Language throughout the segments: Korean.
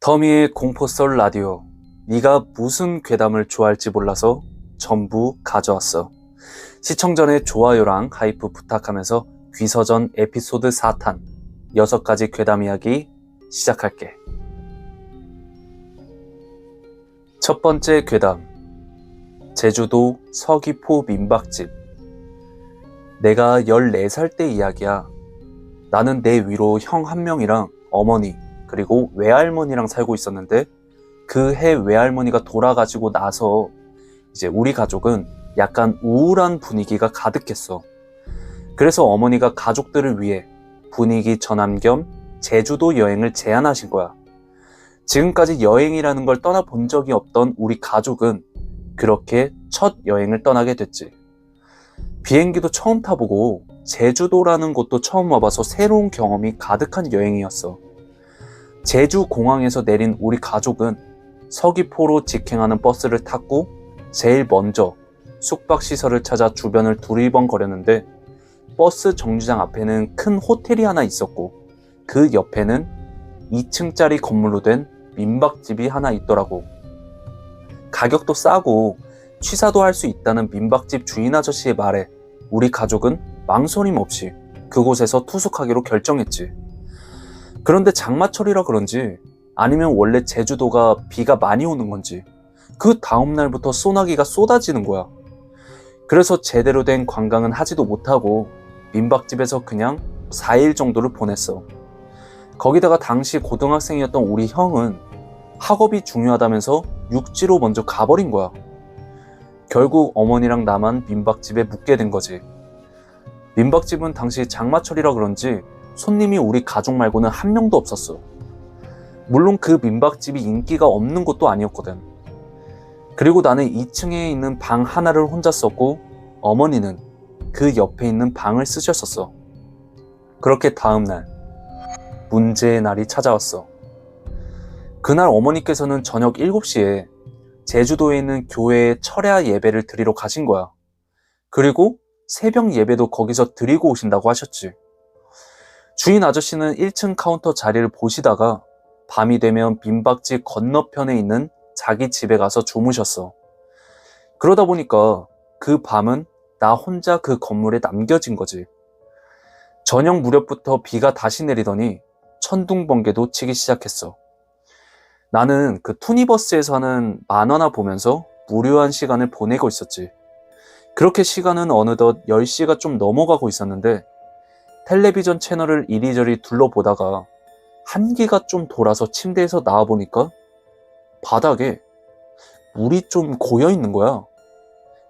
터미의 공포썰 라디오. 네가 무슨 괴담을 좋아할지 몰라서 전부 가져왔어. 시청 전에 좋아요랑 하이프 부탁하면서 귀서전 에피소드 4탄 6가지 괴담 이야기 시작할게. 첫 번째 괴담. 제주도 서귀포 민박집. 내가 14살 때 이야기야. 나는 내 위로 형 한 명이랑 어머니 그리고 외할머니랑 살고 있었는데 그 해 외할머니가 돌아가시고 나서 이제 우리 가족은 약간 우울한 분위기가 가득했어. 그래서 어머니가 가족들을 위해 분위기 전환 겸 제주도 여행을 제안하신 거야. 지금까지 여행이라는 걸 떠나본 적이 없던 우리 가족은 그렇게 첫 여행을 떠나게 됐지. 비행기도 처음 타보고 제주도라는 곳도 처음 와봐서 새로운 경험이 가득한 여행이었어. 제주 공항에서 내린 우리 가족은 서귀포로 직행하는 버스를 탔고 제일 먼저 숙박시설을 찾아 주변을 두리번거렸는데 버스 정류장 앞에는 큰 호텔이 하나 있었고 그 옆에는 2층짜리 건물로 된 민박집이 하나 있더라고. 가격도 싸고 취사도 할 수 있다는 민박집 주인 아저씨의 말에 우리 가족은 망설임 없이 그곳에서 투숙하기로 결정했지. 그런데 장마철이라 그런지 아니면 원래 제주도가 비가 많이 오는 건지 그 다음날부터 소나기가 쏟아지는 거야. 그래서 제대로 된 관광은 하지도 못하고 민박집에서 그냥 4일 정도를 보냈어. 거기다가 당시 고등학생이었던 우리 형은 학업이 중요하다면서 육지로 먼저 가버린 거야. 결국 어머니랑 나만 민박집에 묵게 된 거지. 민박집은 당시 장마철이라 그런지 손님이 우리 가족 말고는 한 명도 없었어. 물론 그 민박집이 인기가 없는 곳도 아니었거든. 그리고 나는 2층에 있는 방 하나를 혼자 썼고 어머니는 그 옆에 있는 방을 쓰셨었어. 그렇게 다음날 문제의 날이 찾아왔어. 그날 어머니께서는 저녁 7시에 제주도에 있는 교회에 철야 예배를 드리러 가신 거야. 그리고 새벽 예배도 거기서 드리고 오신다고 하셨지. 주인 아저씨는 1층 카운터 자리를 보시다가 밤이 되면 민박집 건너편에 있는 자기 집에 가서 주무셨어. 그러다 보니까 그 밤은 나 혼자 그 건물에 남겨진 거지. 저녁 무렵부터 비가 다시 내리더니 천둥번개도 치기 시작했어. 나는 그 투니버스에서 하는 만화나 보면서 무료한 시간을 보내고 있었지. 그렇게 시간은 어느덧 10시가 좀 넘어가고 있었는데 텔레비전 채널을 이리저리 둘러보다가 한기가 좀 돌아서 침대에서 나와보니까 바닥에 물이 좀 고여있는 거야.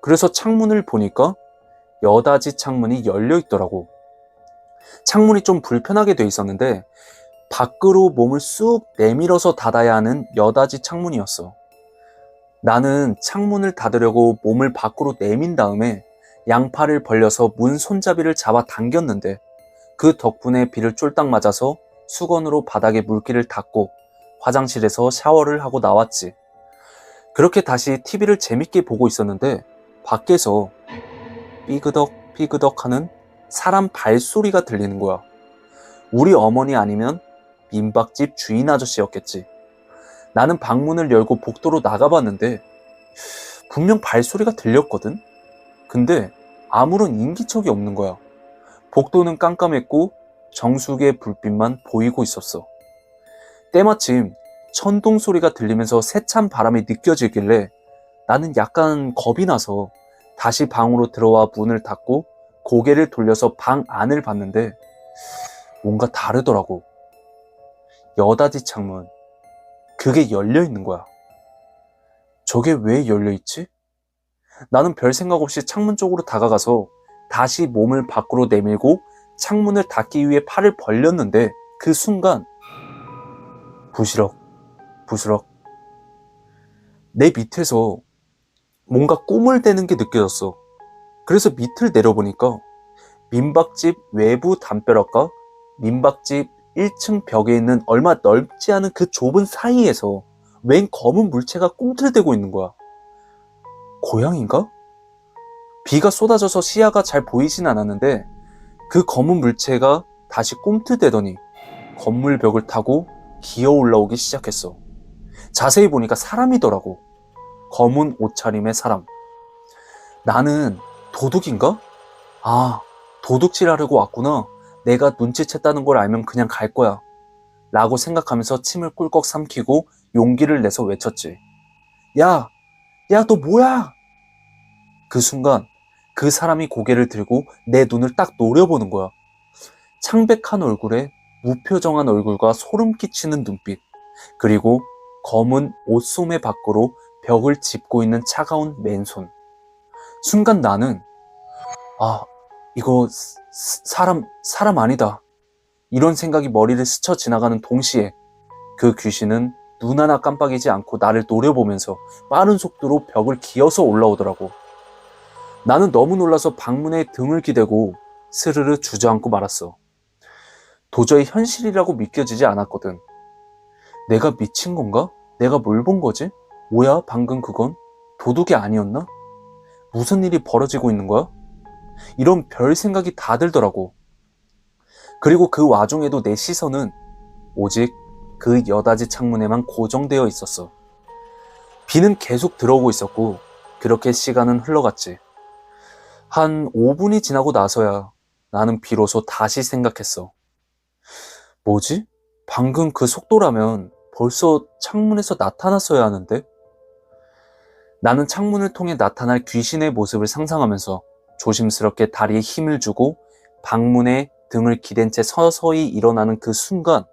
그래서 창문을 보니까 여닫이 창문이 열려 있더라고. 창문이 좀 불편하게 돼 있었는데 밖으로 몸을 쑥 내밀어서 닫아야 하는 여닫이 창문이었어. 나는 창문을 닫으려고 몸을 밖으로 내민 다음에 양팔을 벌려서 문 손잡이를 잡아 당겼는데 그 덕분에 비를 쫄딱 맞아서 수건으로 바닥에 물기를 닦고 화장실에서 샤워를 하고 나왔지. 그렇게 다시 TV를 재밌게 보고 있었는데 밖에서 삐그덕 삐그덕 하는 사람 발소리가 들리는 거야. 우리 어머니 아니면 민박집 주인 아저씨였겠지. 나는 방문을 열고 복도로 나가봤는데 분명 발소리가 들렸거든? 근데 아무런 인기척이 없는 거야. 복도는 깜깜했고 정수기의 불빛만 보이고 있었어. 때마침 천둥 소리가 들리면서 세찬 바람이 느껴지길래 나는 약간 겁이 나서 다시 방으로 들어와 문을 닫고 고개를 돌려서 방 안을 봤는데 뭔가 다르더라고. 여닫이 창문, 그게 열려 있는 거야. 저게 왜 열려 있지? 나는 별 생각 없이 창문 쪽으로 다가가서 다시 몸을 밖으로 내밀고 창문을 닫기 위해 팔을 벌렸는데 그 순간 부시럭 부스럭 내 밑에서 뭔가 꼬물대는 게 느껴졌어. 그래서 밑을 내려보니까 민박집 외부 담벼락과 민박집 1층 벽에 있는 얼마 넓지 않은 그 좁은 사이에서 웬 검은 물체가 꿈틀대고 있는 거야. 고양인가? 비가 쏟아져서 시야가 잘 보이진 않았는데 그 검은 물체가 다시 꿈틀대더니 건물 벽을 타고 기어 올라오기 시작했어. 자세히 보니까 사람이더라고. 검은 옷차림의 사람. 나는 도둑인가? 아, 도둑질하려고 왔구나. 내가 눈치챘다는 걸 알면 그냥 갈 거야. 라고 생각하면서 침을 꿀꺽 삼키고 용기를 내서 외쳤지. 야, 야, 너 뭐야? 그 순간 그 사람이 고개를 들고 내 눈을 딱 노려보는 거야. 창백한 얼굴에 무표정한 얼굴과 소름 끼치는 눈빛, 그리고 검은 옷소매 밖으로 벽을 짚고 있는 차가운 맨손. 순간 나는 아, 이거 사람 아니다. 이런 생각이 머리를 스쳐 지나가는 동시에 그 귀신은 눈 하나 깜빡이지 않고 나를 노려보면서 빠른 속도로 벽을 기어서 올라오더라고. 나는 너무 놀라서 방문에 등을 기대고 스르르 주저앉고 말았어. 도저히 현실이라고 믿겨지지 않았거든. 내가 미친 건가? 내가 뭘 본 거지? 뭐야, 방금 그건? 도둑이 아니었나? 무슨 일이 벌어지고 있는 거야? 이런 별 생각이 다 들더라고. 그리고 그 와중에도 내 시선은 오직 그 여닫이 창문에만 고정되어 있었어. 비는 계속 들어오고 있었고 그렇게 시간은 흘러갔지. 한 5분이 지나고 나서야 나는 비로소 다시 생각했어. 뭐지? 방금 그 속도라면 벌써 창문에서 나타났어야 하는데? 나는 창문을 통해 나타날 귀신의 모습을 상상하면서 조심스럽게 다리에 힘을 주고 방문에 등을 기댄 채 서서히 일어나는 그 순간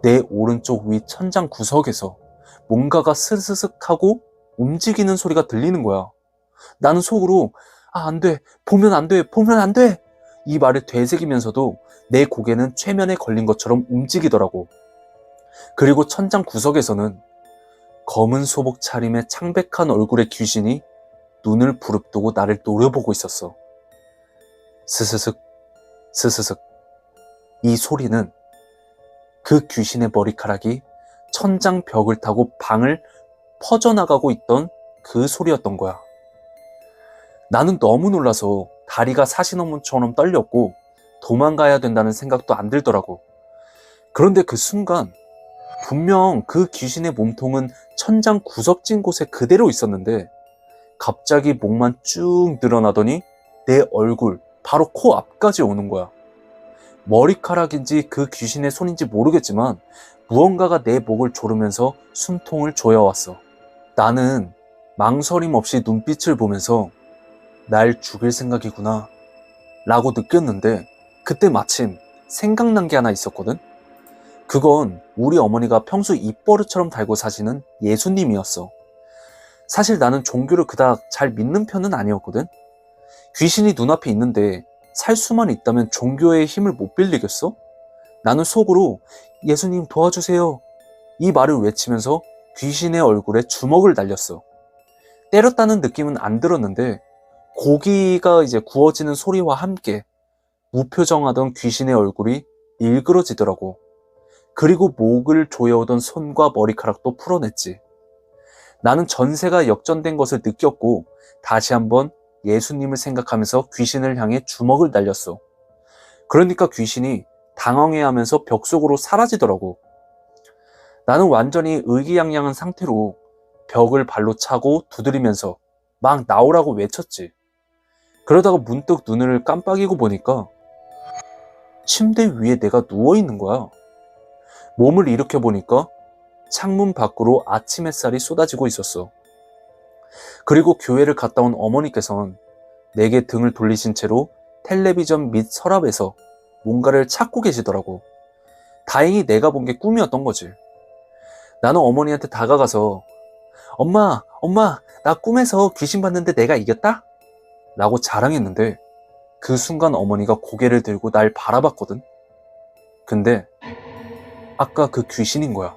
내 오른쪽 위 천장 구석에서 뭔가가 스스슥 하고 움직이는 소리가 들리는 거야. 나는 속으로 안 돼, 보면 안 돼, 보면 안 돼! 이 말을 되새기면서도 내 고개는 최면에 걸린 것처럼 움직이더라고. 그리고 천장 구석에서는 검은 소복 차림의 창백한 얼굴의 귀신이 눈을 부릅뜨고 나를 노려보고 있었어. 스스슥, 스스슥. 이 소리는 그 귀신의 머리카락이 천장 벽을 타고 방을 퍼져나가고 있던 그 소리였던 거야. 나는 너무 놀라서 다리가 사시나무처럼 떨렸고 도망가야 된다는 생각도 안 들더라고. 그런데 그 순간 분명 그 귀신의 몸통은 천장 구석진 곳에 그대로 있었는데 갑자기 목만 쭉 늘어나더니 내 얼굴, 바로 코 앞까지 오는 거야. 머리카락인지 그 귀신의 손인지 모르겠지만 무언가가 내 목을 조르면서 숨통을 조여왔어. 나는 망설임 없이 눈빛을 보면서 날 죽일 생각이구나 라고 느꼈는데 그때 마침 생각난 게 하나 있었거든. 그건 우리 어머니가 평소 입버릇처럼 달고 사시는 예수님이었어. 사실 나는 종교를 그닥 잘 믿는 편은 아니었거든. 귀신이 눈앞에 있는데 살 수만 있다면 종교의 힘을 못 빌리겠어? 나는 속으로 예수님 도와주세요 이 말을 외치면서 귀신의 얼굴에 주먹을 날렸어. 때렸다는 느낌은 안 들었는데 고기가 이제 구워지는 소리와 함께 무표정하던 귀신의 얼굴이 일그러지더라고. 그리고 목을 조여오던 손과 머리카락도 풀어냈지. 나는 전세가 역전된 것을 느꼈고 다시 한번 예수님을 생각하면서 귀신을 향해 주먹을 날렸어. 그러니까 귀신이 당황해하면서 벽 속으로 사라지더라고. 나는 완전히 의기양양한 상태로 벽을 발로 차고 두드리면서 막 나오라고 외쳤지. 그러다가 문득 눈을 깜빡이고 보니까 침대 위에 내가 누워있는 거야. 몸을 일으켜 보니까 창문 밖으로 아침 햇살이 쏟아지고 있었어. 그리고 교회를 갔다 온 어머니께서는 내게 등을 돌리신 채로 텔레비전 및 서랍에서 뭔가를 찾고 계시더라고. 다행히 내가 본 게 꿈이었던 거지. 나는 어머니한테 다가가서 엄마, 나 꿈에서 귀신 봤는데 내가 이겼다? 라고 자랑했는데 그 순간 어머니가 고개를 들고 날 바라봤거든. 근데 아까 그 귀신인 거야.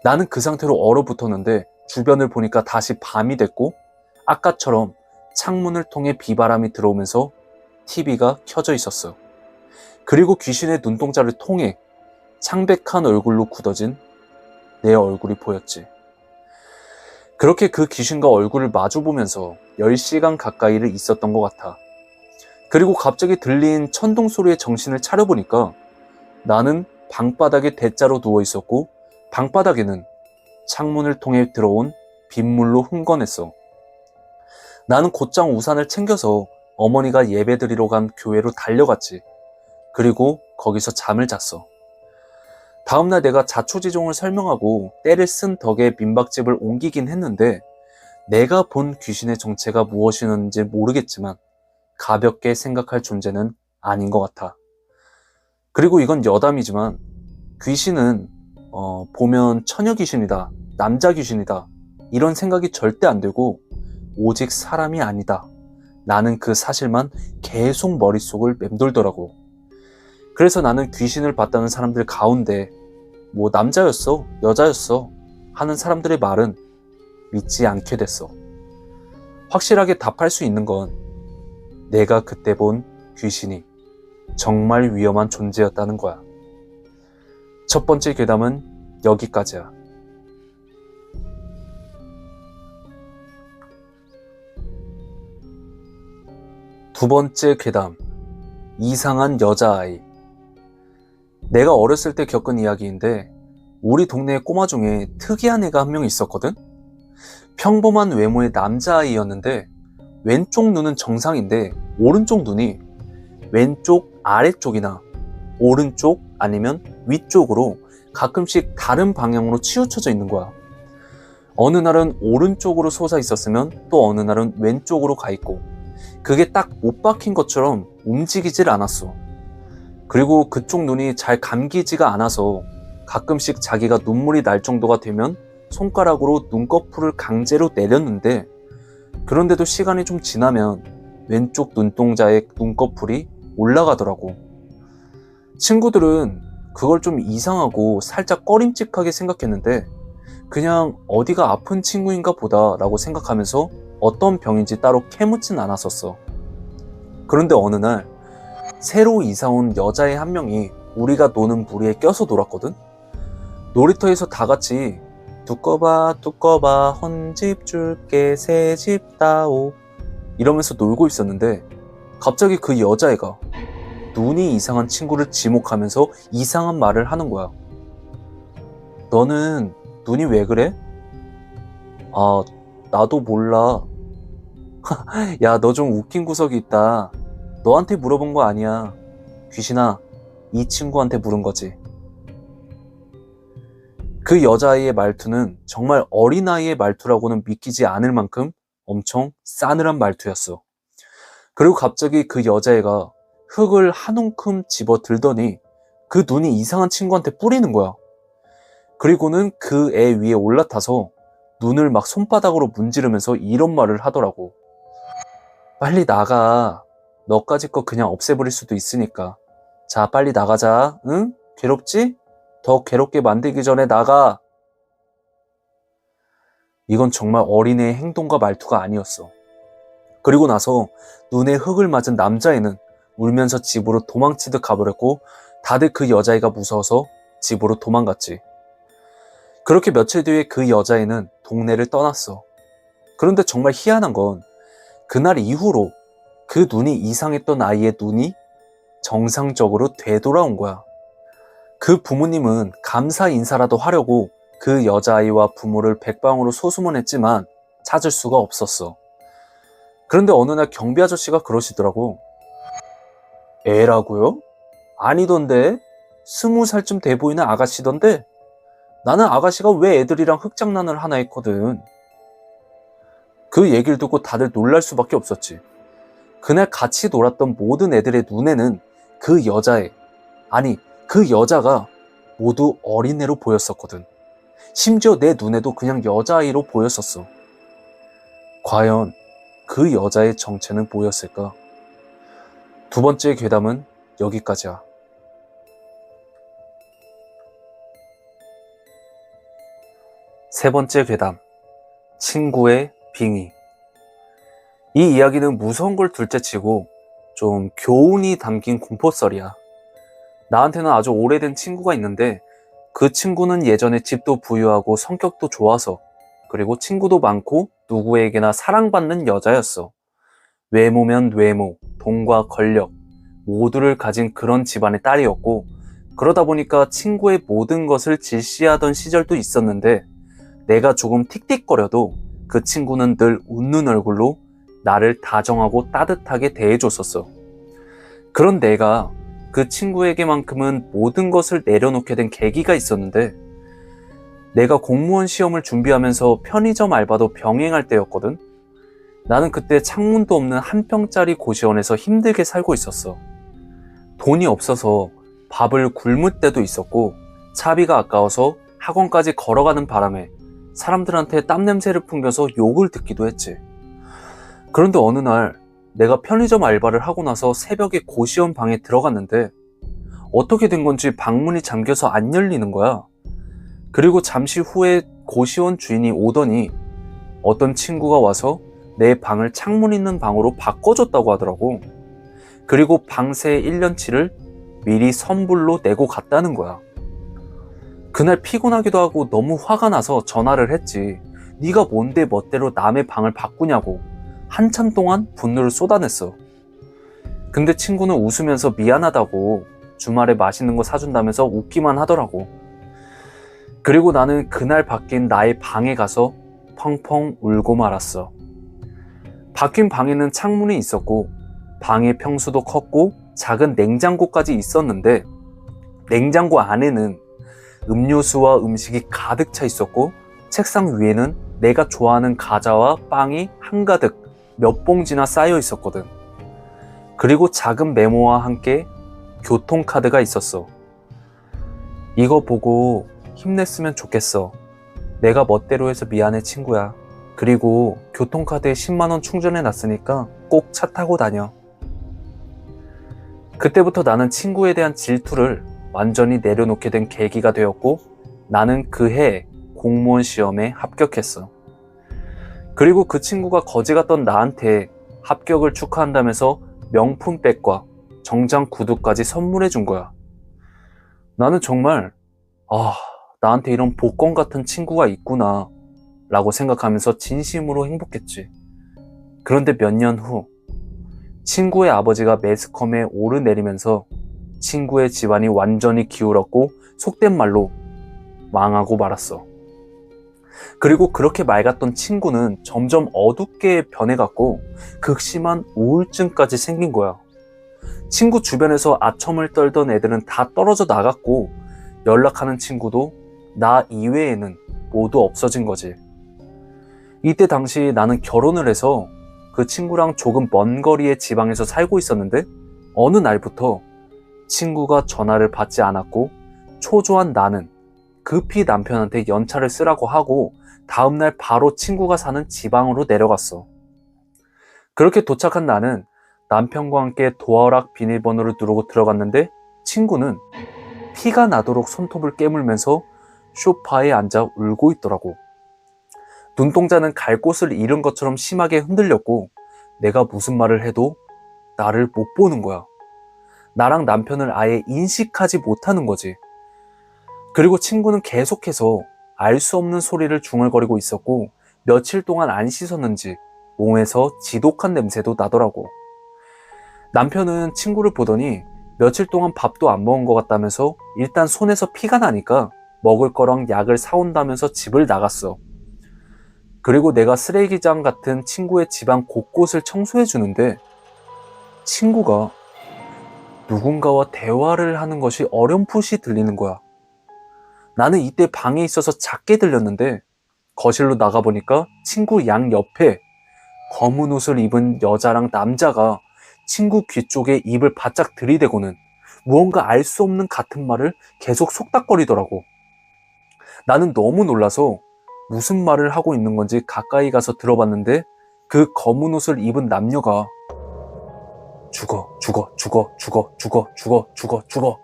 나는 그 상태로 얼어붙었는데 주변을 보니까 다시 밤이 됐고 아까처럼 창문을 통해 비바람이 들어오면서 TV가 켜져 있었어. 그리고 귀신의 눈동자를 통해 창백한 얼굴로 굳어진 내 얼굴이 보였지. 그렇게 그 귀신과 얼굴을 마주보면서 10시간 가까이를 있었던 것 같아. 그리고 갑자기 들린 천둥 소리에 정신을 차려보니까 나는 방바닥에 대자로 누워 있었고 방바닥에는 창문을 통해 들어온 빗물로 흥건했어. 나는 곧장 우산을 챙겨서 어머니가 예배드리러 간 교회로 달려갔지. 그리고 거기서 잠을 잤어. 다음날 내가 자초지종을 설명하고 때를 쓴 덕에 민박집을 옮기긴 했는데 내가 본 귀신의 정체가 무엇이었는지 모르겠지만 가볍게 생각할 존재는 아닌 것 같아. 그리고 이건 여담이지만 귀신은 보면 처녀 귀신이다, 남자 귀신이다 이런 생각이 절대 안 들고 오직 사람이 아니다. 나는 그 사실만 계속 머릿속을 맴돌더라고. 그래서 나는 귀신을 봤다는 사람들 가운데 뭐 남자였어, 여자였어 하는 사람들의 말은 믿지 않게 됐어. 확실하게 답할 수 있는 건 내가 그때 본 귀신이 정말 위험한 존재였다는 거야. 첫 번째 괴담은 여기까지야. 두 번째 괴담, 이상한 여자아이. 내가 어렸을 때 겪은 이야기인데 우리 동네 꼬마 중에 특이한 애가 한 명 있었거든? 평범한 외모의 남자아이였는데 왼쪽 눈은 정상인데 오른쪽 눈이 왼쪽 아래쪽이나 오른쪽 아니면 위쪽으로 가끔씩 다른 방향으로 치우쳐져 있는 거야. 어느 날은 오른쪽으로 솟아 있었으면 또 어느 날은 왼쪽으로 가 있고 그게 딱 못 박힌 것처럼 움직이질 않았어. 그리고 그쪽 눈이 잘 감기지가 않아서 가끔씩 자기가 눈물이 날 정도가 되면 손가락으로 눈꺼풀을 강제로 내렸는데 그런데도 시간이 좀 지나면 왼쪽 눈동자에 눈꺼풀이 올라가더라고. 친구들은 그걸 좀 이상하고 살짝 꺼림칙하게 생각했는데 그냥 어디가 아픈 친구인가 보다 라고 생각하면서 어떤 병인지 따로 캐묻진 않았었어. 그런데 어느 날 새로 이사온 여자애 한 명이 우리가 노는 무리에 껴서 놀았거든? 놀이터에서 다 같이 두꺼봐 두꺼봐 헌집 줄게 새집 다오 이러면서 놀고 있었는데 갑자기 그 여자애가 눈이 이상한 친구를 지목하면서 이상한 말을 하는 거야. 너는 눈이 왜 그래? 아, 나도 몰라. 야, 너 좀 웃긴 구석이 있다. 너한테 물어본 거 아니야. 귀신아, 이 친구한테 물은 거지. 그 여자아이의 말투는 정말 어린아이의 말투라고는 믿기지 않을 만큼 엄청 싸늘한 말투였어. 그리고 갑자기 그 여자애가 흙을 한 움큼 집어 들더니 그 눈이 이상한 친구한테 뿌리는 거야. 그리고는 그 애 위에 올라타서 눈을 막 손바닥으로 문지르면서 이런 말을 하더라고. 빨리 나가. 너까지 거 그냥 없애버릴 수도 있으니까. 자, 빨리 나가자. 응? 괴롭지? 더 괴롭게 만들기 전에 나가. 이건 정말 어린애의 행동과 말투가 아니었어. 그리고 나서 눈에 흙을 맞은 남자애는 울면서 집으로 도망치듯 가버렸고 다들 그 여자애가 무서워서 집으로 도망갔지. 그렇게 며칠 뒤에 그 여자애는 동네를 떠났어. 그런데 정말 희한한 건 그날 이후로 그 눈이 이상했던 아이의 눈이 정상적으로 되돌아온 거야. 그 부모님은 감사 인사라도 하려고 그 여자아이와 부모를 백방으로 소수문했지만 찾을 수가 없었어. 그런데 어느 날 경비 아저씨가 그러시더라고. 애라고요? 아니던데? 20살쯤 돼 보이는 아가씨던데? 나는 아가씨가 왜 애들이랑 흙장난을 하나 했거든. 그 얘기를 듣고 다들 놀랄 수밖에 없었지. 그날 같이 놀았던 모든 애들의 눈에는 그 여자애, 아니 그 여자가 모두 어린애로 보였었거든. 심지어 내 눈에도 그냥 여자아이로 보였었어. 과연 그 여자의 정체는 뭐였을까? 두 번째 괴담은 여기까지야. 세 번째 괴담, 친구의 빙의. 이 이야기는 무서운 걸 둘째치고 좀 교훈이 담긴 공포썰이야. 나한테는 아주 오래된 친구가 있는데 그 친구는 예전에 집도 부유하고 성격도 좋아서 그리고 친구도 많고 누구에게나 사랑받는 여자였어. 외모면 외모, 돈과 권력 모두를 가진 그런 집안의 딸이었고 그러다 보니까 친구의 모든 것을 질시하던 시절도 있었는데 내가 조금 틱틱거려도 그 친구는 늘 웃는 얼굴로 나를 다정하고 따뜻하게 대해줬었어. 그런 내가 그 친구에게만큼은 모든 것을 내려놓게 된 계기가 있었는데 내가 공무원 시험을 준비하면서 편의점 알바도 병행할 때였거든. 나는 그때 창문도 없는 한 평짜리 고시원에서 힘들게 살고 있었어. 돈이 없어서 밥을 굶을 때도 있었고 차비가 아까워서 학원까지 걸어가는 바람에 사람들한테 땀 냄새를 풍겨서 욕을 듣기도 했지. 그런데 어느 날 내가 편의점 알바를 하고 나서 새벽에 고시원 방에 들어갔는데 어떻게 된 건지 방문이 잠겨서 안 열리는 거야. 그리고 잠시 후에 고시원 주인이 오더니 어떤 친구가 와서 내 방을 창문 있는 방으로 바꿔줬다고 하더라고. 그리고 방세 1년치를 미리 선불로 내고 갔다는 거야. 그날 피곤하기도 하고 너무 화가 나서 전화를 했지. 네가 뭔데 멋대로 남의 방을 바꾸냐고 한참 동안 분노를 쏟아냈어. 근데 친구는 웃으면서 미안하다고 주말에 맛있는 거 사준다면서 웃기만 하더라고. 그리고 나는 그날 바뀐 나의 방에 가서 펑펑 울고 말았어. 바뀐 방에는 창문이 있었고 방의 평수도 컸고 작은 냉장고까지 있었는데 냉장고 안에는 음료수와 음식이 가득 차 있었고 책상 위에는 내가 좋아하는 과자와 빵이 한가득 몇 봉지나 쌓여 있었거든. 그리고 작은 메모와 함께 교통카드가 있었어. 이거 보고 힘냈으면 좋겠어. 내가 멋대로 해서 미안해 친구야. 그리고 교통카드에 10만원 충전해 놨으니까 꼭 차 타고 다녀. 그때부터 나는 친구에 대한 질투를 완전히 내려놓게 된 계기가 되었고 나는 그해 공무원 시험에 합격했어. 그리고 그 친구가 거지 같던 나한테 합격을 축하한다면서 명품백과 정장 구두까지 선물해 준 거야. 나는 정말 나한테 이런 복권 같은 친구가 있구나 라고 생각하면서 진심으로 행복했지. 그런데 몇 년 후 친구의 아버지가 매스컴에 오르내리면서 친구의 집안이 완전히 기울었고 속된 말로 망하고 말았어. 그리고 그렇게 맑았던 친구는 점점 어둡게 변해갔고 극심한 우울증까지 생긴 거야. 친구 주변에서 아첨을 떨던 애들은 다 떨어져 나갔고 연락하는 친구도 나 이외에는 모두 없어진 거지. 이때 당시 나는 결혼을 해서 그 친구랑 조금 먼 거리의 지방에서 살고 있었는데 어느 날부터 친구가 전화를 받지 않았고 초조한 나는 급히 남편한테 연차를 쓰라고 하고 다음날 바로 친구가 사는 지방으로 내려갔어. 그렇게 도착한 나는 남편과 함께 도어락 비밀번호를 누르고 들어갔는데 친구는 피가 나도록 손톱을 깨물면서 소파에 앉아 울고 있더라고. 눈동자는 갈 곳을 잃은 것처럼 심하게 흔들렸고 내가 무슨 말을 해도 나를 못 보는 거야. 나랑 남편을 아예 인식하지 못하는 거지. 그리고 친구는 계속해서 알 수 없는 소리를 중얼거리고 있었고 며칠 동안 안 씻었는지 몸에서 지독한 냄새도 나더라고. 남편은 친구를 보더니 며칠 동안 밥도 안 먹은 것 같다면서 일단 손에서 피가 나니까 먹을 거랑 약을 사온다면서 집을 나갔어. 그리고 내가 쓰레기장 같은 친구의 집안 곳곳을 청소해 주는데 친구가 누군가와 대화를 하는 것이 어렴풋이 들리는 거야. 나는 이때 방에 있어서 작게 들렸는데 거실로 나가보니까 친구 양 옆에 검은 옷을 입은 여자랑 남자가 친구 귀 쪽에 입을 바짝 들이대고는 무언가 알 수 없는 같은 말을 계속 속닥거리더라고. 나는 너무 놀라서 무슨 말을 하고 있는 건지 가까이 가서 들어봤는데 그 검은 옷을 입은 남녀가 죽어, 죽어, 죽어, 죽어, 죽어, 죽어, 죽어, 죽어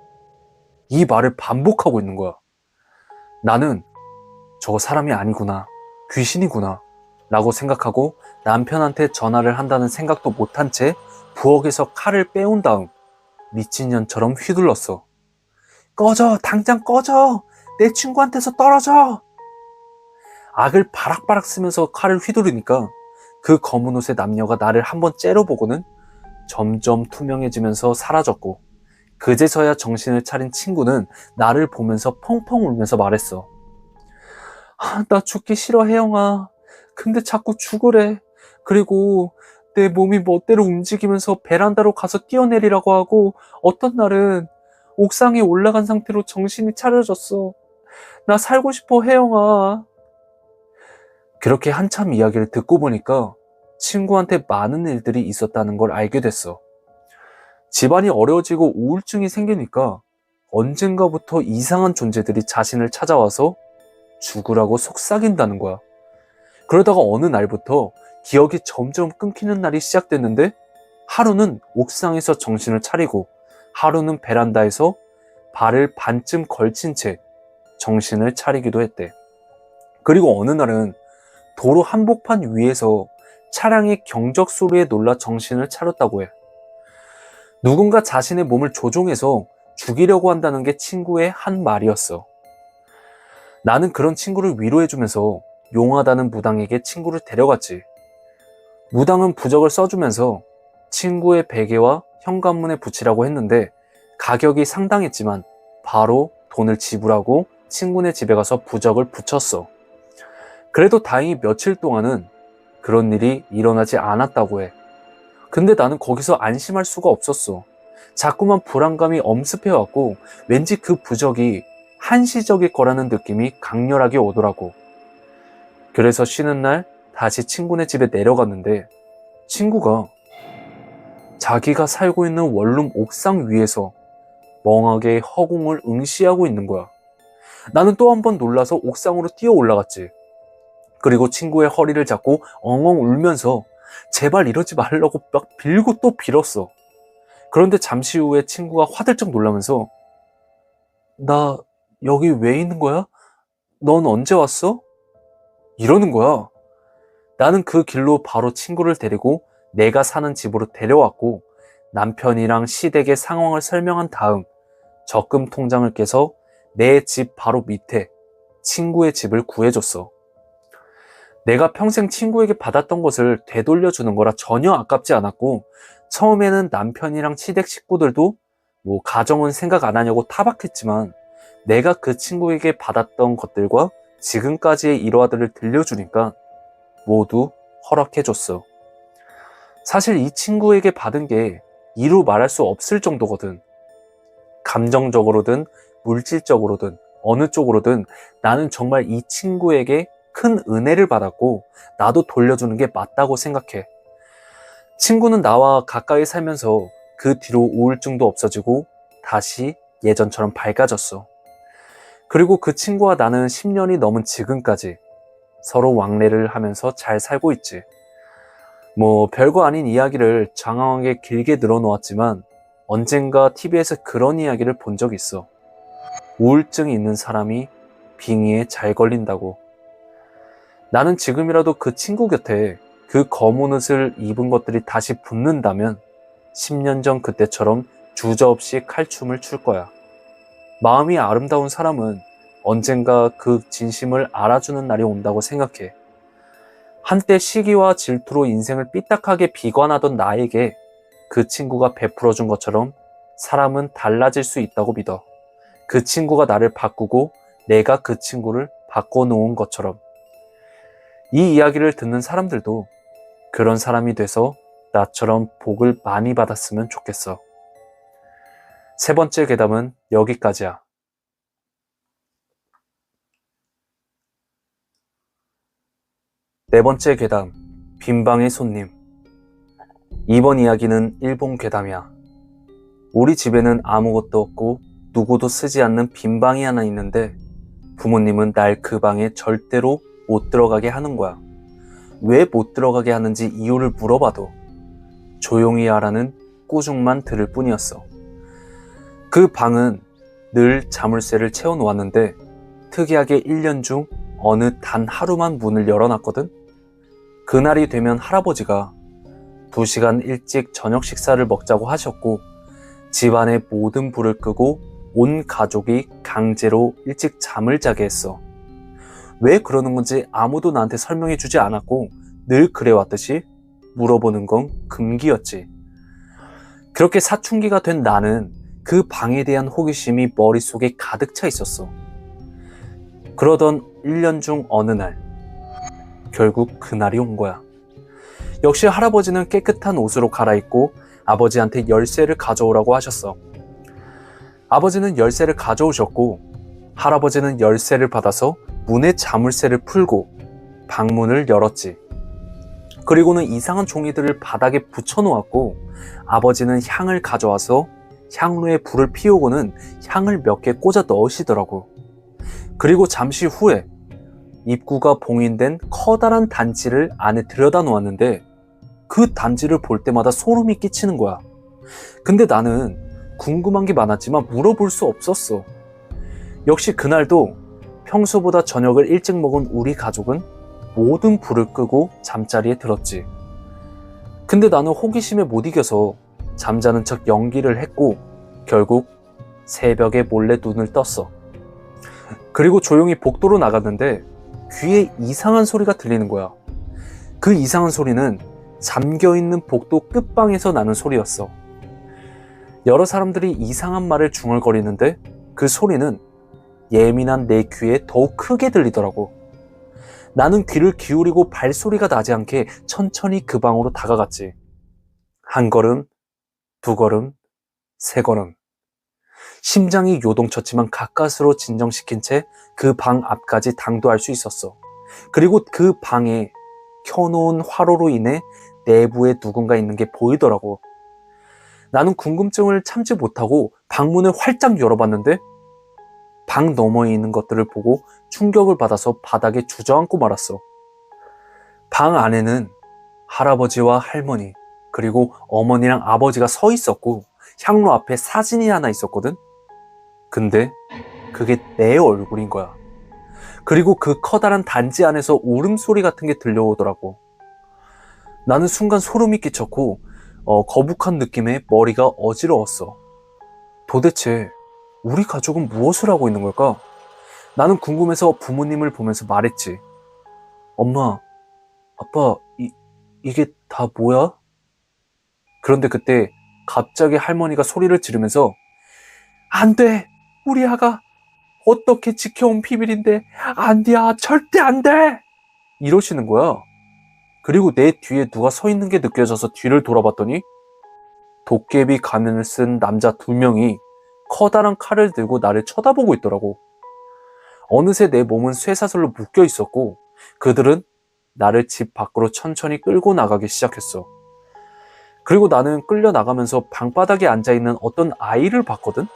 이 말을 반복하고 있는 거야. 나는 저거 사람이 아니구나, 귀신이구나 라고 생각하고 남편한테 전화를 한다는 생각도 못한 채 부엌에서 칼을 빼온 다음 미친년처럼 휘둘렀어. 꺼져, 당장 꺼져, 내 친구한테서 떨어져. 악을 바락바락 쓰면서 칼을 휘두르니까 그 검은 옷의 남녀가 나를 한번 째려보고는 점점 투명해지면서 사라졌고 그제서야 정신을 차린 친구는 나를 보면서 펑펑 울면서 말했어. 나 죽기 싫어, 혜영아. 근데 자꾸 죽으래. 그리고 내 몸이 멋대로 움직이면서 베란다로 가서 뛰어내리라고 하고 어떤 날은 옥상에 올라간 상태로 정신이 차려졌어. 나 살고 싶어, 혜영아. 그렇게 한참 이야기를 듣고 보니까 친구한테 많은 일들이 있었다는 걸 알게 됐어. 집안이 어려워지고 우울증이 생기니까 언젠가부터 이상한 존재들이 자신을 찾아와서 죽으라고 속삭인다는 거야. 그러다가 어느 날부터 기억이 점점 끊기는 날이 시작됐는데 하루는 옥상에서 정신을 차리고 하루는 베란다에서 발을 반쯤 걸친 채 정신을 차리기도 했대. 그리고 어느 날은 도로 한복판 위에서 차량의 경적 소리에 놀라 정신을 차렸다고 해. 누군가 자신의 몸을 조종해서 죽이려고 한다는 게 친구의 한 말이었어. 나는 그런 친구를 위로해주면서 용하다는 무당에게 친구를 데려갔지. 무당은 부적을 써주면서 친구의 베개와 현관문에 붙이라고 했는데 가격이 상당했지만 바로 돈을 지불하고 친구네 집에 가서 부적을 붙였어. 그래도 다행히 며칠 동안은 그런 일이 일어나지 않았다고 해. 근데 나는 거기서 안심할 수가 없었어. 자꾸만 불안감이 엄습해왔고 왠지 그 부적이 한시적일 거라는 느낌이 강렬하게 오더라고. 그래서 쉬는 날 다시 친구네 집에 내려갔는데 친구가 자기가 살고 있는 원룸 옥상 위에서 멍하게 허공을 응시하고 있는 거야. 나는 또 한 번 놀라서 옥상으로 뛰어 올라갔지. 그리고 친구의 허리를 잡고 엉엉 울면서 제발 이러지 말라고 막 빌고 또 빌었어. 그런데 잠시 후에 친구가 화들짝 놀라면서 나 여기 왜 있는 거야? 넌 언제 왔어? 이러는 거야. 나는 그 길로 바로 친구를 데리고 내가 사는 집으로 데려왔고 남편이랑 시댁의 상황을 설명한 다음 적금 통장을 깨서 내 집 바로 밑에 친구의 집을 구해줬어. 내가 평생 친구에게 받았던 것을 되돌려주는 거라 전혀 아깝지 않았고 처음에는 남편이랑 시댁 식구들도 가정은 생각 안 하냐고 타박했지만 내가 그 친구에게 받았던 것들과 지금까지의 일화들을 들려주니까 모두 허락해줬어. 사실 이 친구에게 받은 게 이루 말할 수 없을 정도거든. 감정적으로든 물질적으로든 어느 쪽으로든 나는 정말 이 친구에게 큰 은혜를 받았고 나도 돌려주는 게 맞다고 생각해. 친구는 나와 가까이 살면서 그 뒤로 우울증도 없어지고 다시 예전처럼 밝아졌어. 그리고 그 친구와 나는 10년이 넘은 지금까지 서로 왕래를 하면서 잘 살고 있지. 별거 아닌 이야기를 장황하게 길게 늘어놓았지만 언젠가 TV에서 그런 이야기를 본 적 있어. 우울증이 있는 사람이 빙의에 잘 걸린다고. 나는 지금이라도 그 친구 곁에 그 검은 옷을 입은 것들이 다시 붙는다면 10년 전 그때처럼 주저없이 칼춤을 출 거야. 마음이 아름다운 사람은 언젠가 그 진심을 알아주는 날이 온다고 생각해. 한때 시기와 질투로 인생을 삐딱하게 비관하던 나에게 그 친구가 베풀어준 것처럼 사람은 달라질 수 있다고 믿어. 그 친구가 나를 바꾸고 내가 그 친구를 바꿔놓은 것처럼. 이 이야기를 듣는 사람들도 그런 사람이 돼서 나처럼 복을 많이 받았으면 좋겠어. 세 번째 괴담은 여기까지야. 네 번째 괴담, 빈방의 손님. 이번 이야기는 일본 괴담이야. 우리 집에는 아무것도 없고 누구도 쓰지 않는 빈방이 하나 있는데 부모님은 날 그 방에 절대로 못 들어가게 하는 거야. 왜 못 들어가게 하는지 이유를 물어봐도 조용히 하라는 꾸중만 들을 뿐이었어. 그 방은 늘 자물쇠를 채워놓았는데 특이하게 1년 중 어느 단 하루만 문을 열어놨거든. 그날이 되면 할아버지가 2시간 일찍 저녁 식사를 먹자고 하셨고 집안의 모든 불을 끄고 온 가족이 강제로 일찍 잠을 자게 했어. 왜 그러는 건지 아무도 나한테 설명해 주지 않았고 늘 그래왔듯이 물어보는 건 금기였지. 그렇게 사춘기가 된 나는 그 방에 대한 호기심이 머릿속에 가득 차 있었어. 그러던 1년 중 어느 날, 결국 그날이 온 거야. 역시 할아버지는 깨끗한 옷으로 갈아입고 아버지한테 열쇠를 가져오라고 하셨어. 아버지는 열쇠를 가져오셨고 할아버지는 열쇠를 받아서 문에 자물쇠를 풀고 방문을 열었지. 그리고는 이상한 종이들을 바닥에 붙여놓았고 아버지는 향을 가져와서 향로에 불을 피우고는 향을 몇 개 꽂아 넣으시더라고. 그리고 잠시 후에 입구가 봉인된 커다란 단지를 안에 들여다 놓았는데 그 단지를 볼 때마다 소름이 끼치는 거야. 근데 나는 궁금한 게 많았지만 물어볼 수 없었어. 역시 그날도 평소보다 저녁을 일찍 먹은 우리 가족은 모든 불을 끄고 잠자리에 들었지. 근데 나는 호기심에 못 이겨서 잠자는 척 연기를 했고 결국 새벽에 몰래 눈을 떴어. 그리고 조용히 복도로 나갔는데 귀에 이상한 소리가 들리는 거야. 그 이상한 소리는 잠겨있는 복도 끝방에서 나는 소리였어. 여러 사람들이 이상한 말을 중얼거리는데 그 소리는 예민한 내 귀에 더욱 크게 들리더라고. 나는 귀를 기울이고 발소리가 나지 않게 천천히 그 방으로 다가갔지. 한 걸음, 두 걸음, 세 걸음. 심장이 요동쳤지만 가까스로 진정시킨 채 그 방 앞까지 당도할 수 있었어. 그리고 그 방에 켜놓은 화로로 인해 내부에 누군가 있는 게 보이더라고. 나는 궁금증을 참지 못하고 방문을 활짝 열어봤는데 방 너머에 있는 것들을 보고 충격을 받아서 바닥에 주저앉고 말았어. 방 안에는 할아버지와 할머니 그리고 어머니랑 아버지가 서 있었고 향로 앞에 사진이 하나 있었거든. 근데 그게 내 얼굴인 거야. 그리고 그 커다란 단지 안에서 울음소리 같은 게 들려오더라고. 나는 순간 소름이 끼쳤고 거북한 느낌에 머리가 어지러웠어. 도대체 우리 가족은 무엇을 하고 있는 걸까? 나는 궁금해서 부모님을 보면서 말했지. 엄마, 아빠, 이게 다 뭐야? 그런데 그때 갑자기 할머니가 소리를 지르면서 안 돼! 우리 아가 어떻게 지켜온 비밀인데 안 돼! 절대 안 돼! 이러시는 거야. 그리고 내 뒤에 누가 서 있는 게 느껴져서 뒤를 돌아봤더니 도깨비 가면을 쓴 남자 2명이 커다란 칼을 들고 나를 쳐다보고 있더라고. 어느새 내 몸은 쇠사슬로 묶여 있었고 그들은 나를 집 밖으로 천천히 끌고 나가기 시작했어. 그리고 나는 끌려 나가면서 방바닥에 앉아있는 어떤 아이를 봤거든?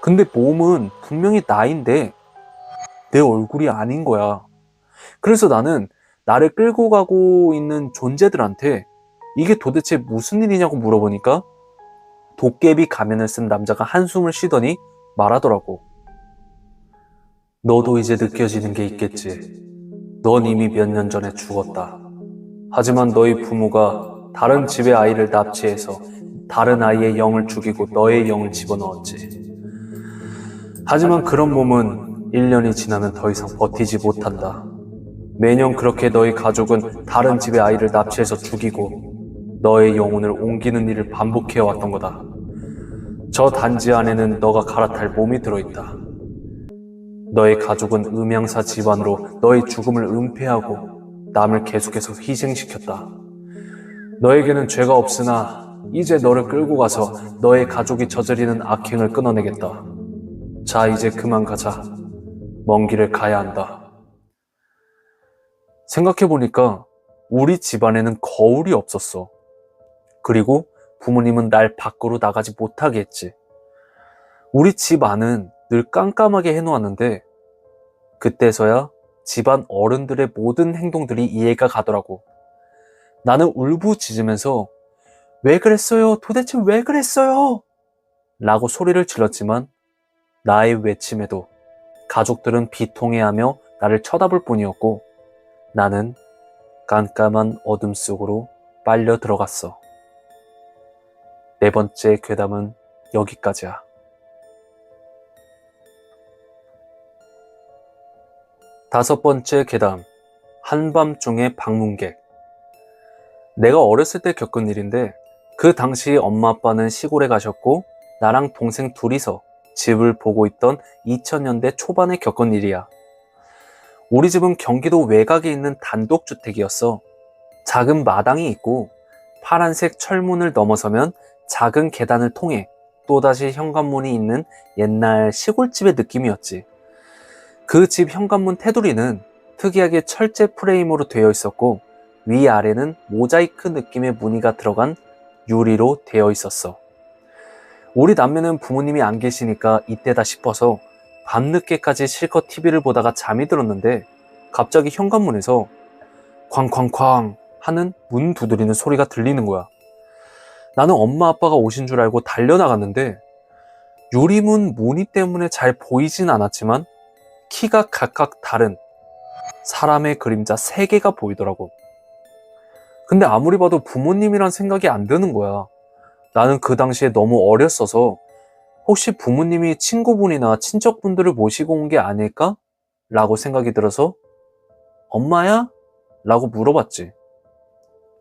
근데 몸은 분명히 나인데 내 얼굴이 아닌 거야. 그래서 나는 나를 끌고 가고 있는 존재들한테 이게 도대체 무슨 일이냐고 물어보니까 도깨비 가면을 쓴 남자가 한숨을 쉬더니 말하더라고. 너도 이제 느껴지는 게 있겠지. 넌 이미 몇 년 전에 죽었다. 하지만 너희 부모가 다른 집의 아이를 납치해서 다른 아이의 영을 죽이고 너의 영을 집어넣었지. 하지만 그런 몸은 1년이 지나면 더 이상 버티지 못한다. 매년 그렇게 너희 가족은 다른 집의 아이를 납치해서 죽이고 너의 영혼을 옮기는 일을 반복해왔던 거다. 저 단지 안에는 너가 갈아탈 몸이 들어있다. 너의 가족은 음양사 집안으로 너의 죽음을 은폐하고 남을 계속해서 희생시켰다. 너에게는 죄가 없으나 이제 너를 끌고 가서 너의 가족이 저지르는 악행을 끊어내겠다. 자, 이제 그만 가자. 먼 길을 가야 한다. 생각해보니까 우리 집안에는 거울이 없었어. 그리고 부모님은 날 밖으로 나가지 못하게 했지. 우리 집 안은 늘 깜깜하게 해놓았는데 그때서야 집안 어른들의 모든 행동들이 이해가 가더라고. 나는 울부짖으면서 왜 그랬어요? 도대체 왜 그랬어요? 라고 소리를 질렀지만 나의 외침에도 가족들은 비통해하며 나를 쳐다볼 뿐이었고 나는 깜깜한 어둠 속으로 빨려 들어갔어. 4번째 괴담은 여기까지야. 다섯 번째 괴담, 한밤중의 방문객. 내가 어렸을 때 겪은 일인데 그 당시 엄마 아빠는 시골에 가셨고 나랑 동생 둘이서 집을 보고 있던 2000년대 초반에 겪은 일이야. 우리 집은 경기도 외곽에 있는 단독주택이었어. 작은 마당이 있고 파란색 철문을 넘어서면 작은 계단을 통해 또다시 현관문이 있는 옛날 시골집의 느낌이었지. 그 집 현관문 테두리는 특이하게 철제 프레임으로 되어 있었고 위아래는 모자이크 느낌의 무늬가 들어간 유리로 되어 있었어. 우리 남매는 부모님이 안 계시니까 이때다 싶어서 밤늦게까지 실컷 TV를 보다가 잠이 들었는데 갑자기 현관문에서 쾅쾅쾅 하는 문 두드리는 소리가 들리는 거야. 나는 엄마 아빠가 오신 줄 알고 달려나갔는데 유리문 무늬 때문에 잘 보이진 않았지만 키가 각각 다른 사람의 그림자 3개가 보이더라고. 근데 아무리 봐도 부모님이란 생각이 안 드는 거야. 나는 그 당시에 너무 어렸어서 혹시 부모님이 친구분이나 친척분들을 모시고 온 게 아닐까? 라고 생각이 들어서 엄마야? 라고 물어봤지.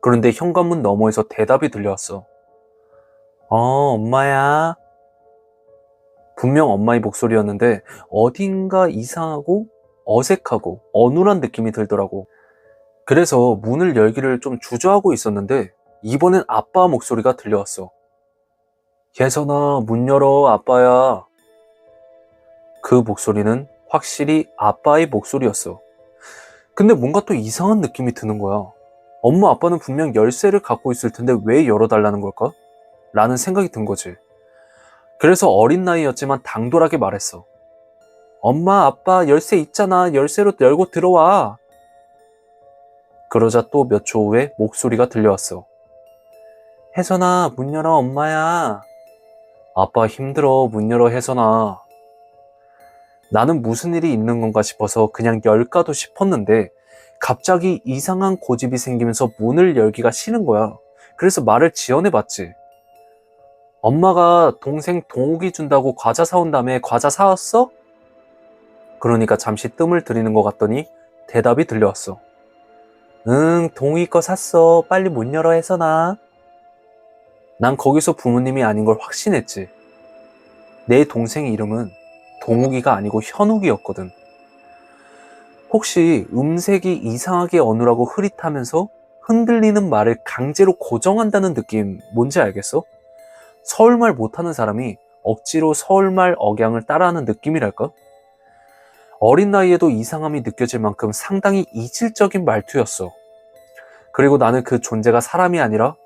그런데 현관문 너머에서 대답이 들려왔어. 엄마야. 분명 엄마의 목소리였는데 어딘가 이상하고 어색하고 어눌한 느낌이 들더라고. 그래서 문을 열기를 좀 주저하고 있었는데 이번엔 아빠 목소리가 들려왔어. 예선아, 문 열어, 아빠야. 그 목소리는 확실히 아빠의 목소리였어. 근데 뭔가 또 이상한 느낌이 드는 거야. 엄마 아빠는 분명 열쇠를 갖고 있을 텐데 왜 열어달라는 걸까? 라는 생각이 든 거지. 그래서 어린 나이였지만 당돌하게 말했어. 엄마, 아빠 열쇠 있잖아. 열쇠로 열고 들어와. 그러자 또 몇 초 후에 목소리가 들려왔어. 혜선아, 문 열어, 엄마야. 아빠 힘들어, 문 열어, 혜선아. 나는 무슨 일이 있는 건가 싶어서 그냥 열까도 싶었는데 갑자기 이상한 고집이 생기면서 문을 열기가 싫은 거야. 그래서 말을 지어내봤지. 엄마가 동생 동욱이 준다고 과자 사온 다음에 과자 사왔어? 그러니까 잠시 뜸을 들이는 것 같더니 대답이 들려왔어. 응, 동욱이 거 샀어. 빨리 문 열어, 혜선아. 난 거기서 부모님이 아닌 걸 확신했지. 내 동생 이름은 동욱이가 아니고 현욱이었거든. 혹시 음색이 이상하게 어눌하고 흐릿하면서 흔들리는 말을 강제로 고정한다는 느낌 뭔지 알겠어? 서울말 못하는 사람이 억지로 서울말 억양을 따라하는 느낌이랄까? 어린 나이에도 이상함이 느껴질 만큼 상당히 이질적인 말투였어. 그리고 나는 그 존재가 사람이 아니라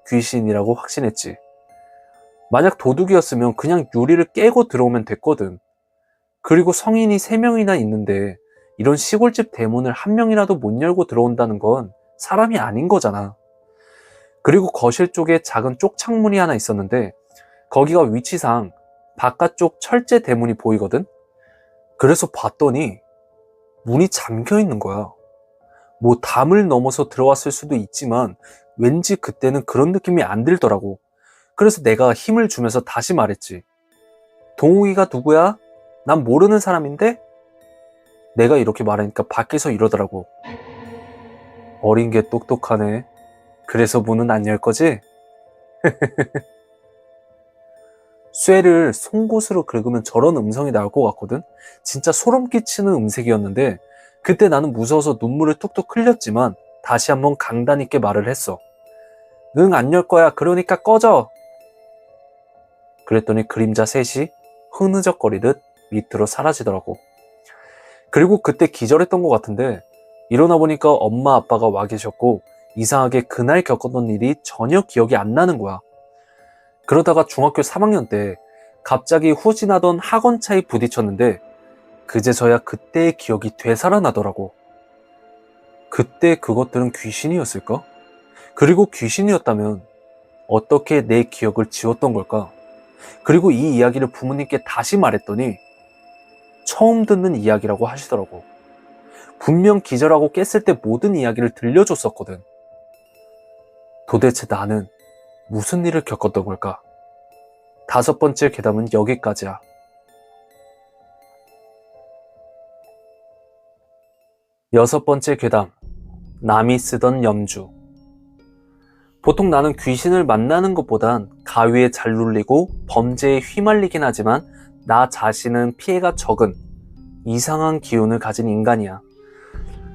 귀신이라고 확신했지. 만약 도둑이었으면 그냥 유리를 깨고 들어오면 됐거든. 그리고 성인이 3명이나 있는데 이런 시골집 대문을 1명이라도 못 열고 들어온다는 건 사람이 아닌 거잖아. 그리고 거실 쪽에 작은 쪽창문이 하나 있었는데 거기가 위치상 바깥쪽 철제 대문이 보이거든? 그래서 봤더니 문이 잠겨 있는 거야. 뭐 담을 넘어서 들어왔을 수도 있지만 왠지 그때는 그런 느낌이 안 들더라고. 그래서 내가 힘을 주면서 다시 말했지. 동욱이가 누구야? 난 모르는 사람인데? 내가 이렇게 말하니까 밖에서 이러더라고. 어린 게 똑똑하네. 그래서 문은 안 열 거지? 쇠를 송곳으로 긁으면 저런 음성이 나올 것 같거든? 진짜 소름 끼치는 음색이었는데 그때 나는 무서워서 눈물을 뚝뚝 흘렸지만 다시 한번 강단 있게 말을 했어. 응, 안 열 거야. 그러니까 꺼져. 그랬더니 그림자 셋이 흐느적거리듯 밑으로 사라지더라고. 그리고 그때 기절했던 것 같은데 일어나 보니까 엄마 아빠가 와 계셨고 이상하게 그날 겪었던 일이 전혀 기억이 안 나는 거야. 그러다가 중학교 3학년 때 갑자기 후진하던 학원차에 부딪혔는데 그제서야 그때의 기억이 되살아나더라고. 그때 그것들은 귀신이었을까? 그리고 귀신이었다면 어떻게 내 기억을 지웠던 걸까? 그리고 이 이야기를 부모님께 다시 말했더니 처음 듣는 이야기라고 하시더라고. 분명 기절하고 깼을 때 모든 이야기를 들려줬었거든. 도대체 나는 무슨 일을 겪었던 걸까? 5번째 괴담은 여기까지야. 6번째 괴담, 남이 쓰던 염주. 보통 나는 귀신을 만나는 것보단 가위에 잘 눌리고 범죄에 휘말리긴 하지만 나 자신은 피해가 적은 이상한 기운을 가진 인간이야.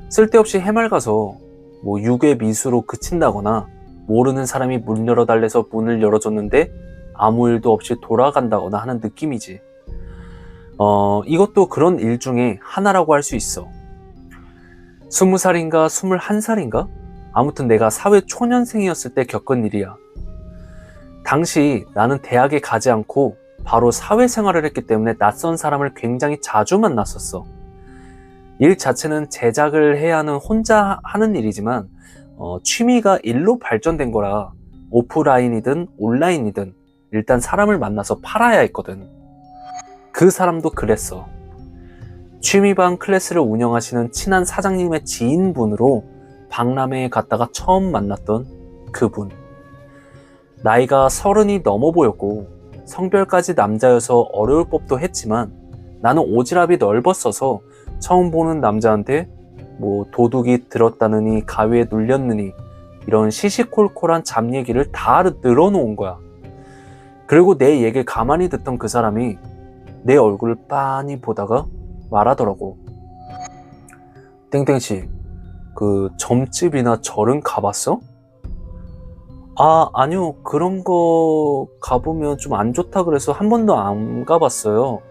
쓸데없이 해맑아서 유괴 미수로 그친다거나 모르는 사람이 문 열어달래서 문을 열어줬는데 아무 일도 없이 돌아간다거나 하는 느낌이지. 이것도 그런 일 중에 하나라고 할 수 있어. 20살인가 21살인가? 아무튼 내가 사회 초년생이었을 때 겪은 일이야. 당시 나는 대학에 가지 않고 바로 사회생활을 했기 때문에 낯선 사람을 굉장히 자주 만났었어. 일 자체는 제작을 해야 하는 혼자 하는 일이지만 취미가 일로 발전된 거라 오프라인이든 온라인이든 일단 사람을 만나서 팔아야 했거든. 그 사람도 그랬어. 취미반 클래스를 운영하시는 친한 사장님의 지인분으로 박람회에 갔다가 처음 만났던 그분. 나이가 30이 넘어 보였고 성별까지 남자여서 어려울 법도 했지만 나는 오지랖이 넓었어서 처음 보는 남자한테 도둑이 들었다느니 가위에 눌렸느니 이런 시시콜콜한 잡 얘기를 다 늘어놓은 거야. 그리고 내 얘기를 가만히 듣던 그 사람이 내 얼굴을 빤히 보다가 말하더라고. 땡땡씨, 그 점집이나 절은 가봤어? 아니요. 그런 거 가보면 좀 안 좋다 그래서 한 번도 안 가봤어요.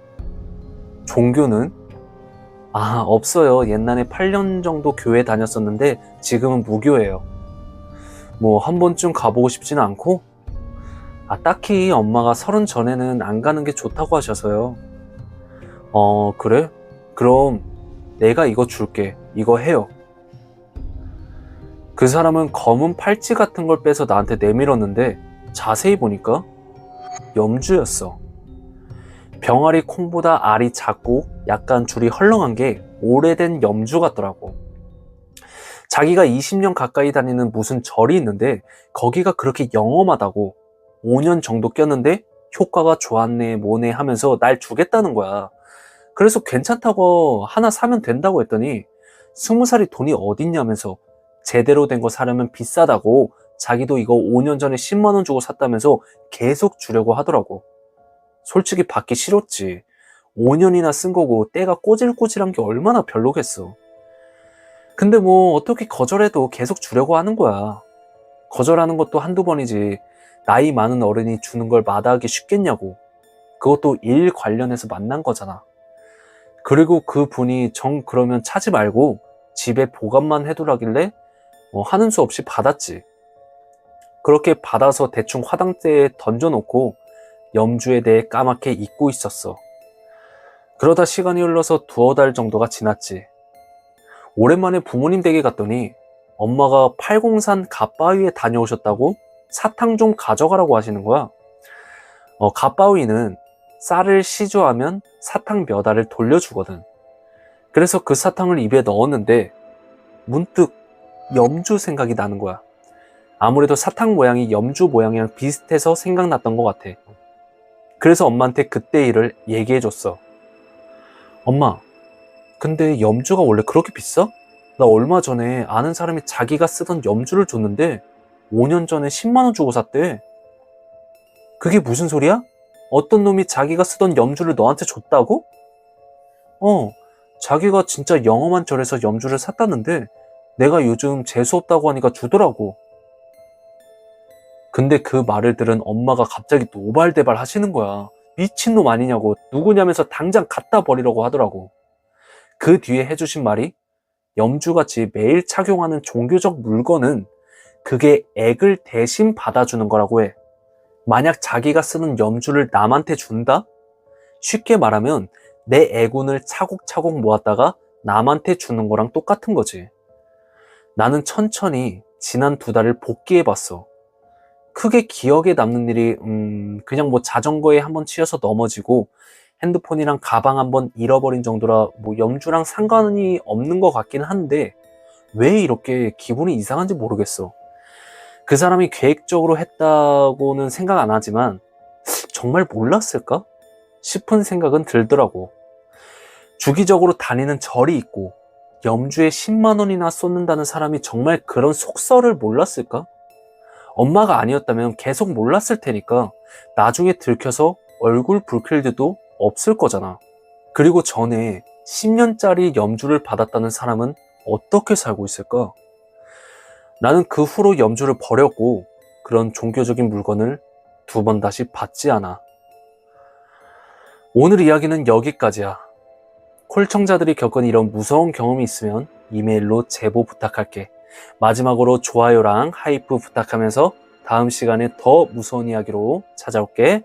종교는? 없어요. 옛날에 8년 정도 교회 다녔었는데 지금은 무교예요. 한 번쯤 가보고 싶지는 않고 딱히 엄마가 30 전에는 안 가는 게 좋다고 하셔서요. 그래? 그럼 내가 이거 줄게. 이거 해요. 그 사람은 검은 팔찌 같은 걸 빼서 나한테 내밀었는데 자세히 보니까 염주였어. 병아리 콩보다 알이 작고 약간 줄이 헐렁한 게 오래된 염주 같더라고. 자기가 20년 가까이 다니는 무슨 절이 있는데 거기가 그렇게 영험하다고 5년 정도 꼈는데 효과가 좋았네 뭐네 하면서 날 주겠다는 거야. 그래서 괜찮다고 하나 사면 된다고 했더니 20살이 돈이 어딨냐면서 제대로 된 거 사려면 비싸다고 자기도 이거 5년 전에 10만 원 주고 샀다면서 계속 주려고 하더라고. 솔직히 받기 싫었지. 5년이나 쓴 거고 때가 꼬질꼬질한 게 얼마나 별로겠어. 근데 어떻게 거절해도 계속 주려고 하는 거야. 거절하는 것도 한두 번이지 나이 많은 어른이 주는 걸 마다하기 쉽겠냐고. 그것도 일 관련해서 만난 거잖아. 그리고 그 분이 정 그러면 차지 말고 집에 보관만 해두라길래 하는 수 없이 받았지. 그렇게 받아서 대충 화장대에 던져놓고 염주에 대해 까맣게 잊고 있었어. 그러다 시간이 흘러서 2-달 정도가 지났지. 오랜만에 부모님 댁에 갔더니 엄마가 팔공산 갓바위에 다녀오셨다고 사탕 좀 가져가라고 하시는 거야. 갓바위는 쌀을 시조하면 사탕 몇 알을 돌려주거든. 그래서 그 사탕을 입에 넣었는데 문득 염주 생각이 나는 거야. 아무래도 사탕 모양이 염주 모양이랑 비슷해서 생각났던 것 같아. 그래서 엄마한테 그때 일을 얘기해줬어. 엄마, 근데 염주가 원래 그렇게 비싸? 나 얼마 전에 아는 사람이 자기가 쓰던 염주를 줬는데 5년 전에 10만 원 주고 샀대. 그게 무슨 소리야? 어떤 놈이 자기가 쓰던 염주를 너한테 줬다고? 자기가 진짜 영험한 절에서 염주를 샀다는데 내가 요즘 재수없다고 하니까 주더라고. 근데 그 말을 들은 엄마가 갑자기 노발대발 하시는 거야. 미친놈 아니냐고, 누구냐면서 당장 갖다 버리라고 하더라고. 그 뒤에 해주신 말이 염주같이 매일 착용하는 종교적 물건은 그게 액을 대신 받아주는 거라고 해. 만약 자기가 쓰는 염주를 남한테 준다? 쉽게 말하면 내 애군을 차곡차곡 모았다가 남한테 주는 거랑 똑같은 거지. 나는 천천히 지난 2달을 복기해봤어. 크게 기억에 남는 일이 그냥 자전거에 한번 치여서 넘어지고 핸드폰이랑 가방 한번 잃어버린 정도라 염주랑 상관이 없는 것 같긴 한데 왜 이렇게 기분이 이상한지 모르겠어. 그 사람이 계획적으로 했다고는 생각 안 하지만 정말 몰랐을까? 싶은 생각은 들더라고. 주기적으로 다니는 절이 있고 염주에 10만 원이나 쏟는다는 사람이 정말 그런 속설을 몰랐을까? 엄마가 아니었다면 계속 몰랐을 테니까 나중에 들켜서 얼굴 붉힐 일도 없을 거잖아. 그리고 전에 10년짜리 염주를 받았다는 사람은 어떻게 살고 있을까? 나는 그 후로 염주를 버렸고 그런 종교적인 물건을 두 번 다시 받지 않아. 오늘 이야기는 여기까지야. 콜청자들이 겪은 이런 무서운 경험이 있으면 이메일로 제보 부탁할게. 마지막으로 좋아요랑 하이프 부탁하면서 다음 시간에 더 무서운 이야기로 찾아올게.